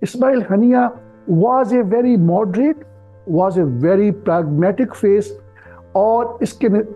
Ismail Haniya was a very moderate, was a very pragmatic face, اور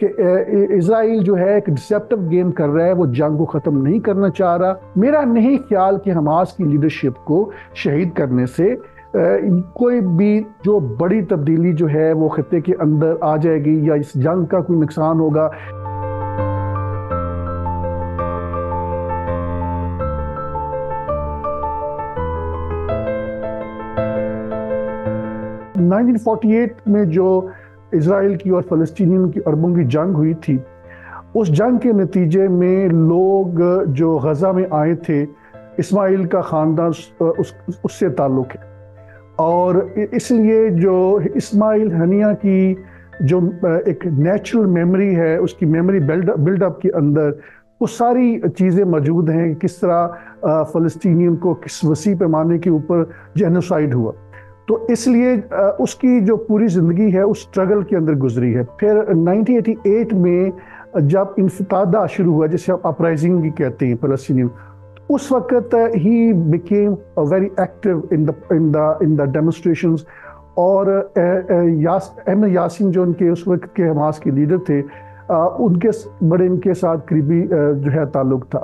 کہ اسرائیل جو ہے ایک ڈسیپٹیو گیم کر رہا ہے، وہ جنگ کو ختم نہیں کرنا چاہ رہا۔ میرا نہیں خیال کہ حماس کی لیڈرشپ کو شہید کرنے سے کوئی بھی جو بڑی تبدیلی جو ہے وہ خطے کے اندر آ جائے گی یا اس جنگ کا کوئی نقصان ہوگا۔ 1948 میں جو اسرائیل کی اور فلسطینیوں کی عربوں کی جنگ ہوئی تھی، اس جنگ کے نتیجے میں لوگ جو غزہ میں آئے تھے، اسماعیل کا خاندان اس سے تعلق ہے، اور اس لیے جو اسماعیل ہنیہ کی جو ایک نیچرل میموری ہے، اس کی میموری بلڈ اپ کے اندر وہ ساری چیزیں موجود ہیں، کس طرح فلسطینیوں کو کس وسیع پیمانے کے اوپر جینوسائیڈ ہوا۔ تو اس لیے اس کی جو پوری زندگی ہے اس اسٹرگل کے اندر گزری ہے۔ پھر 1988 میں جب انفطادہ شروع ہوا، جسے آپ اپرائزنگ بھی کہتے ہیں فلسطینیوں، اس وقت he became very active in the demonstrations, اور احمد یاسین جو ان کے اس وقت کے حماس کے لیڈر تھے، ان کے ساتھ قریبی جو ہے تعلق تھا،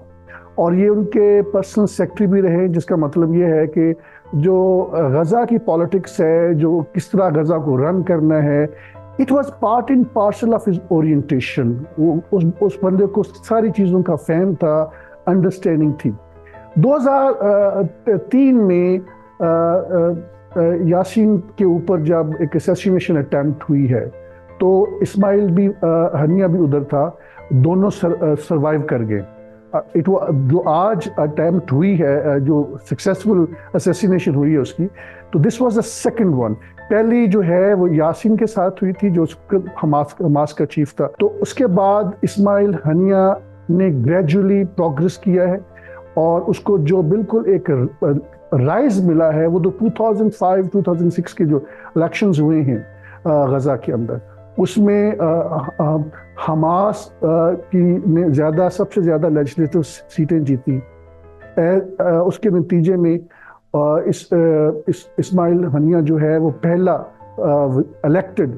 اور یہ ان کے پرسنل سیکٹری بھی رہے، جس کا مطلب یہ ہے کہ جو غزہ کی پالیٹکس ہے، جو کس طرح غزہ کو رن کرنا ہے، it was part and parcel of his orientation. اس بندے کو ساری چیزوں کا فہم تھا، انڈرسٹینڈنگ تھی۔ 2003 میں یاسین کے اوپر جب ایک اسیسینیشن اٹیمپٹ ہوئی ہے، تو اسماعیل بھی ہنیہ بھی ادھر تھا، دونوں سروائیو کر گئے۔ جو آج اٹیمپٹ ہوئی ہے، جو سکسیسفل اسیسینیشن ہوئی ہے اس کی، تو this was the second one. پہلی جو ہے وہ یاسین کے ساتھ ہوئی تھی، جو حماس کا چیف تھا۔ تو اس کے بعد اسماعیل ہنیہ نے گریجولی پروگریس کیا ہے، اور اس کو جو بالکل ایک رائز ملا ہے، وہ 2005-2006 کے جو الیکشنز ہوئے ہیں غزہ کے اندر، اس میں حماس کی نے سب سے زیادہ لیجسلیٹو سیٹیں جیتی۔ اس کے نتیجے میں اسماعیل ہنیہ جو ہے وہ پہلا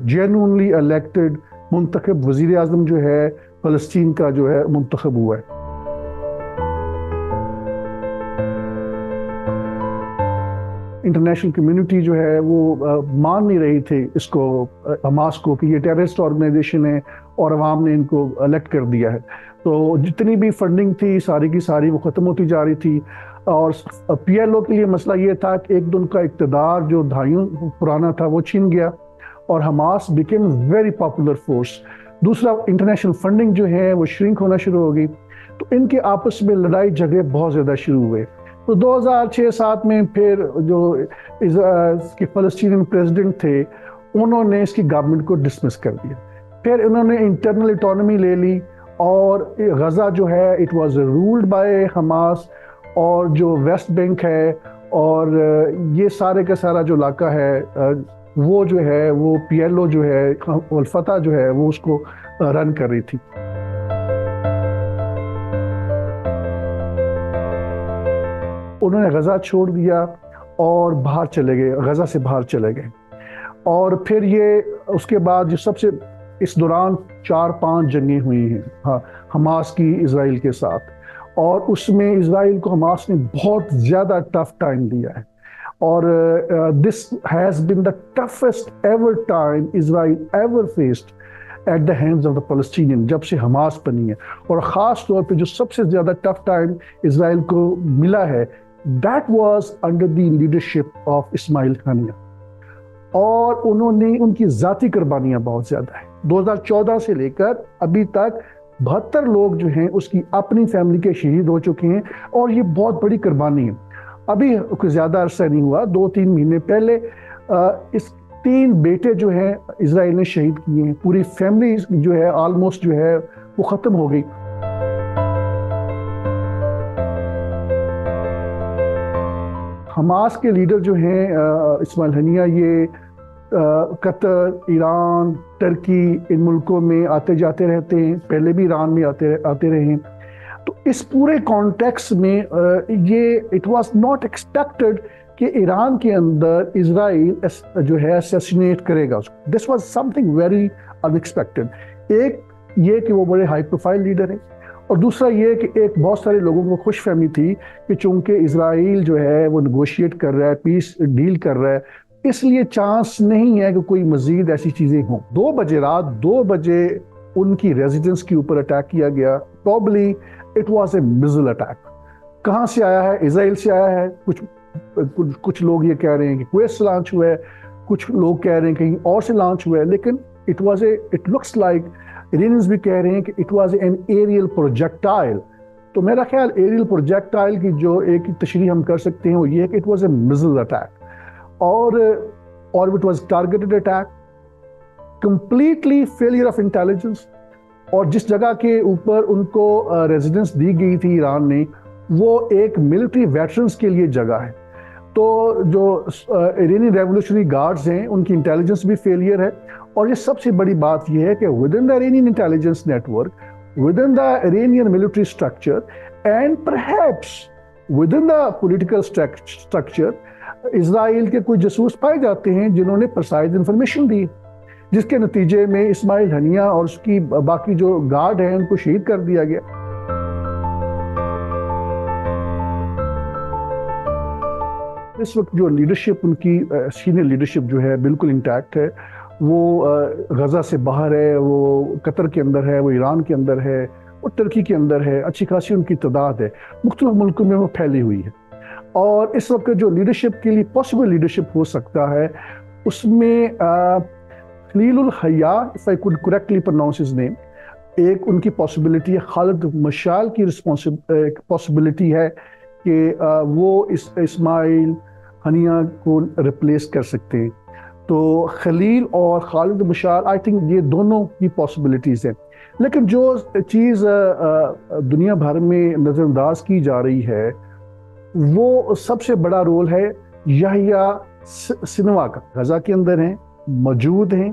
جینوئنلی الیکٹڈ منتخب وزیر اعظم جو ہے فلسطین کا جو ہے منتخب ہوا ہے۔ انٹرنیشنل کمیونٹی جو ہے وہ مان نہیں رہی تھی اس کو، حماس کو، کہ یہ ٹیررسٹ آرگنائزیشن ہے، اور عوام نے ان کو الیکٹ کر دیا ہے۔ تو جتنی بھی فنڈنگ تھی ساری کی ساری وہ ختم ہوتی جا رہی تھی، اور پی ایل او کے لیے مسئلہ یہ تھا کہ ایک دن کا اقتدار جو دہائیوں پرانا تھا وہ چھن گیا، اور Hamas became very popular force. دوسرا، انٹرنیشنل فنڈنگ جو ہے وہ شرنک ہونا شروع ہو گئی، تو ان کے آپس میں لڑائی جھگڑے بہت زیادہ شروع ہوئے۔ تو 2006-07 میں پھر جو فلسطینین پریزیڈنٹ تھے، انہوں نے اس کی گورنمنٹ کو ڈسمس کر دیا۔ پھر انہوں نے انٹرنل اٹانومی لے لی، اور غزہ جو ہے it was ruled by Hamas, اور جو ویسٹ بینک ہے اور یہ سارے کا سارا جو علاقہ ہے، وہ جو ہے وہ پی ایل او جو ہے، الفتح جو ہے، وہ اس کو رن کر رہی تھی۔ انہوں نے غزہ چھوڑ دیا اور باہر چلے گئے، غزہ سے باہر چلے گئے، اور پھر یہ اس کے بعد جو سب سے اس دوران 4-5 جنگیں ہوئی ہیں حماس کی اسرائیل کے ساتھ، اور اس میں اسرائیل کو حماس نے بہت زیادہ ٹف ٹائم دیا ہے، اور this has been the toughest ever time Israel ever faced at the hands of the Palestinian, جب سے حماس بنی ہے۔ اور خاص طور پہ جو سب سے زیادہ ٹف ٹائم اسرائیل کو ملا ہے، that was under the leadership of اسماعیل ہنیہ، اور انہوں نے ان کی ذاتی قربانیاں بہت زیادہ ہیں۔ 2014 سے لے کر ابھی تک 72 لوگ جو ہیں اس کی اپنی فیملی کے شہید ہو چکے ہیں، اور یہ بہت بڑی قربانی ہے۔ ابھی کوئی زیادہ عرصہ نہیں ہوا، 2-3 مہینے پہلے اس 3 بیٹے جو ہیں اسرائیل نے شہید کیے ہیں، پوری فیملی جو ہے آلموسٹ جو ہے وہ ختم ہو گئی۔ حماس کے لیڈر جو ہیں اسماعیل ہنیہ، یہ قطر، ایران، ترکی، ان ملکوں میں آتے جاتے رہتے ہیں، پہلے بھی ایران میں آتے رہے ہیں۔ تو اس پورے کانٹیکس میں یہ اٹ واز ناٹ ایکسپیکٹڈ کہ ایران کے اندر اسرائیل جو ہے اسیسینیٹ کرے گا. This was something very unexpected. ایک یہ کہ وہ بڑے ہائی پروفائل لیڈر ہیں، اور دوسرا یہ کہ ایک بہت سارے لوگوں کو خوش فہمی تھی کہ چونکہ اسرائیل جو ہے وہ نیگوشیٹ کر رہا ہے، پیس ڈیل کر رہا ہے، اس لیے چانس نہیں ہے کہ کوئی مزید ایسی چیزیں ہوں. 2 بجے رات 2 بجے ان کی ریزیڈنس کے اوپر اٹیک کیا گیا. Probably it was a missile attack. کہاں سے آیا ہے؟ اسرائیل سے آیا ہے. کچھ لوگ یہ کہہ رہے ہیں کہ کویت سے لانچ ہوا ہے، کچھ لوگ کہہ رہے ہیں کہیں اور سے لانچ ہوا ہے، لیکن اٹ لکس لائک ایرینینز بھی کہہ رہے ہیں کہ it was an aerial projectile. تو میرا خیال ایریل پروجیکٹائل کی جو ایک تشریح ہم کر سکتے ہیں وہ یہ ہے کہ it was a missile attack, اور it was targeted attack, completely failure of intelligence. اور جس جگہ کے اوپر ان کو ریزیڈنس دی گئی تھی ایران نے، وہ ایک ملٹری ویٹرنز کے لیے جگہ ہے. تو جو ایرانی ریولوشنری گارڈز ہیں ان کی انٹیلیجنس بھی فیلئر ہے. اور یہ سب سے بڑی بات یہ ہے کہ within the Iranian intelligence network, within the Iranian military structure, and perhaps within the political structure, Israel کے کچھ جاسوس پائے جاتے ہیں جنہوں نے پرسائز انفارمیشن دی، جس کے نتیجے میں اسماعیل ہنیہ اور اس کی باقی جو گارڈ ہیں ان کو شہید کر دیا گیا. اس وقت جو لیڈرشپ ان کی سینئر لیڈرشپ جو ہے بالکل انٹیکٹ ہے. وہ غزہ سے باہر ہے، وہ قطر کے اندر ہے، وہ ایران کے اندر ہے، وہ ترکی کے اندر ہے. اچھی خاصی ان کی تعداد ہے، مختلف ملکوں میں وہ پھیلی ہوئی ہے. اور اس وقت جو لیڈرشپ کے لیے پاسبل لیڈرشپ ہو سکتا ہے، اس میں خلیل الحیہ، if I could correctly pronounce his name، ایک ان کی پاسبلٹی ہے. خالد مشعل کی پاسبلٹی ہے کہ وہ اسماعیل ہنیہ کو ریپلیس کر سکتے ہیں. تو خلیل اور خالد مشعل آئی تھنک یہ دونوں کی پاسبلٹیز ہیں. لیکن جو چیز دنیا بھر میں نظر انداز کی جا رہی ہے، وہ سب سے بڑا رول ہے یحییٰ سنوار کا. غزہ کے اندر ہیں، موجود ہیں.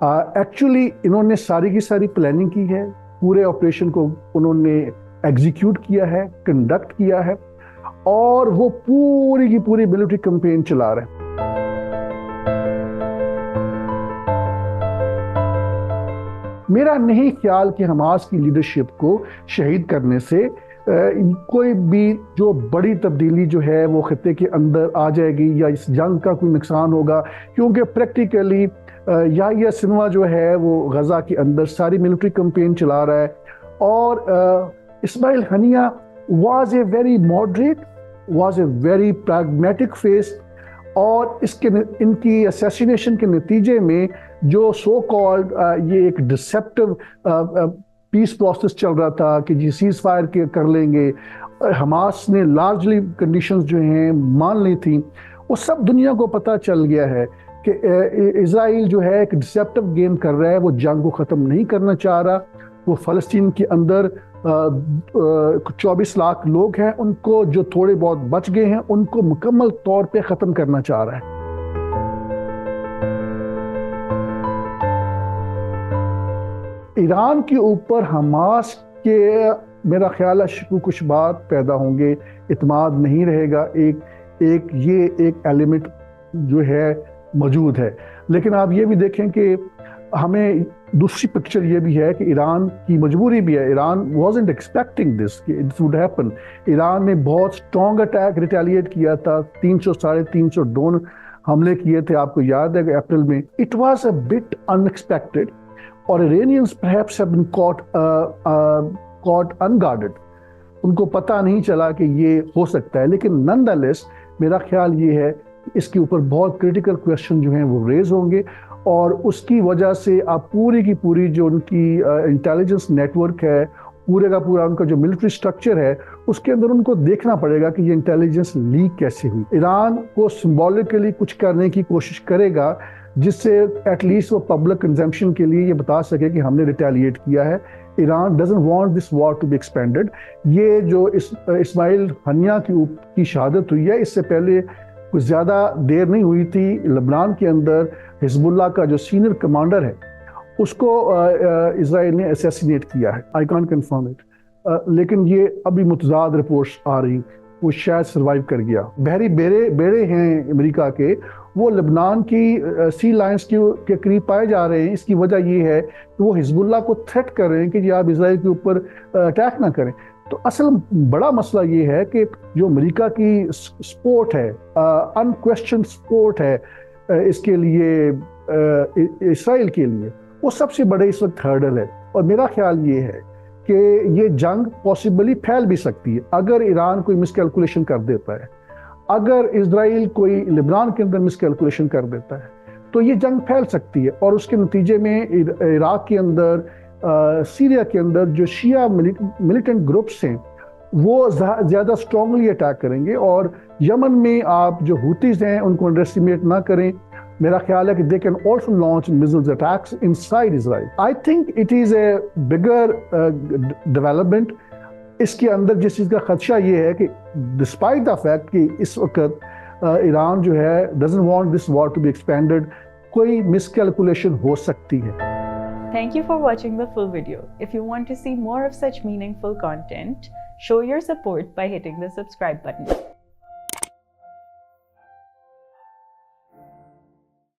ایکچولی انہوں نے ساری کی ساری پلاننگ کی ہے، پورے آپریشن کو انہوں نے ایگزیکیوٹ کیا ہے، کنڈکٹ کیا ہے، اور وہ پوری کی پوری ملٹری کمپین چلا رہے ہیں. میرا نہیں خیال کہ حماس کی لیڈرشپ کو شہید کرنے سے کوئی بھی جو بڑی تبدیلی جو ہے وہ خطے کے اندر آ جائے گی یا اس جنگ کا کوئی نقصان ہوگا، کیونکہ پریکٹیکلی یحییٰ سنوار جو ہے وہ غزہ کے اندر ساری ملٹری کمپین چلا رہا ہے. اور Ismail Haniyeh was a very moderate, was a very pragmatic face. اور ان کی اسیسینیشن کے نتیجے میں جو سو کالڈ یہ ایک ڈسیپٹیو پیس پروسیس چل رہا تھا کہ جی سیز فائر کر لیں گے، حماس نے لارجلی کنڈیشنز جو ہیں مان لی تھیں، وہ سب دنیا کو پتہ چل گیا ہے کہ اسرائیل جو ہے ایک ڈسیپٹیو گیم کر رہا ہے. وہ جنگ کو ختم نہیں کرنا چاہ رہا. وہ فلسطین کے اندر 24 لاکھ لوگ ہیں، ان کو جو تھوڑے بہت بچ گئے ہیں ان کو مکمل طور پہ ختم کرنا چاہ رہا ہے. ایران کے اوپر حماس کے میرا خیال ہے شکوک و شبہات پیدا ہوں گے، اعتماد نہیں رہے گا. یہ ایک ایلیمنٹ جو ہے موجود ہے. لیکن آپ یہ بھی دیکھیں کہ ہمیں دوسری پکچر یہ بھی ہے کہ ایران کی مجبوری بھی ہے. ایران wasn't expecting this کہ this would happen. ایران نے بہت اسٹرانگ اٹیک ریٹیلیٹ کیا تھا، 300-350 ڈرون حملے کیے تھے، آپ کو یاد ہے کہ اپریل میں. It was a bit unexpected اور Iranians perhaps have been caught unguarded. ان کو پتہ نہیں چلا کہ یہ ہو سکتا ہے. لیکن نن دا لیس میرا خیال یہ ہے کہ اس کے اوپر بہت کریٹیکل کویشچن جو ہیں وہ ریز ہوں گے، اور اس کی وجہ سے آپ پوری کی پوری جو ان کی انٹیلیجنس نیٹ ورک ہے، پورے کا پورا ان کا جو ملٹری سٹرکچر ہے، اس کے اندر ان کو دیکھنا پڑے گا کہ یہ انٹیلیجنس لیک کیسے ہوئی. ایران کو سمبولکلی کچھ کرنے کی کوشش کرے گا جس سے ایٹ لیسٹ وہ پبلک کنزمپشن کے لیے یہ بتا سکے کہ ہم نے ریٹیلیٹ کیا ہے. Iran doesn't want this war to be expanded. یہ جو اسماعیل ہنیہ کی شہادت ہوئی ہے، اس سے پہلے کچھ زیادہ دیر نہیں ہوئی تھی، لبنان کے اندر حزب اللہ کا جو سینئر کمانڈر ہے اس کو اسرائیل نے اسیسینیٹ کیا ہے. I can't confirm it. لیکن یہ ابھی متضاد رپورٹس آ رہی وہ شاید سروائیو کر گیا. بحری بیڑے ہیں امریکہ کے وہ لبنان کی سی لائنز کے قریب پائے جا رہے ہیں. اس کی وجہ یہ ہے کہ وہ حزب اللہ کو تھریٹ کر رہے ہیں کہ جی آپ اسرائیل کے اوپر اٹیک نہ کریں. تو اصل بڑا مسئلہ یہ ہے کہ جو امریکہ کی سپورٹ ہے انکویسچن سپورٹ ہے اس کے لیے اسرائیل کے لیے وہ سب سے بڑے اس وقت ہرڈل ہے. اور میرا خیال یہ ہے کہ یہ جنگ پاسبلی پھیل بھی سکتی ہے اگر ایران کوئی مس کیلکولیشن کر دیتا ہے, اگر اسرائیل کوئی لبنان کے اندر مس کیلکولیشن کر دیتا ہے تو یہ جنگ پھیل سکتی ہے. اور اس کے نتیجے میں عراق کے اندر سیریا کے اندر جو شیعہ ملیٹنٹ گروپس ہیں وہ زیادہ اسٹرانگلی اٹیک کریں گے. اور یمن میں آپ جو ہوتیز ہیں ان کو انڈر اسٹیمیٹ نہ کریں. میرا خیال ہے کہ they can also launch missiles attacks inside Israel. I think it is a bigger development. اس کے اندر جس چیز کا خدشہ یہ ہے کہ despite the fact کہ اس وقت ایران جو ہے doesn't want this war to be expanded, کوئی miscalculation ہو سکتی ہے. Thank you for watching the full video. If you want to see more of such meaningful content, show your support by hitting the subscribe button.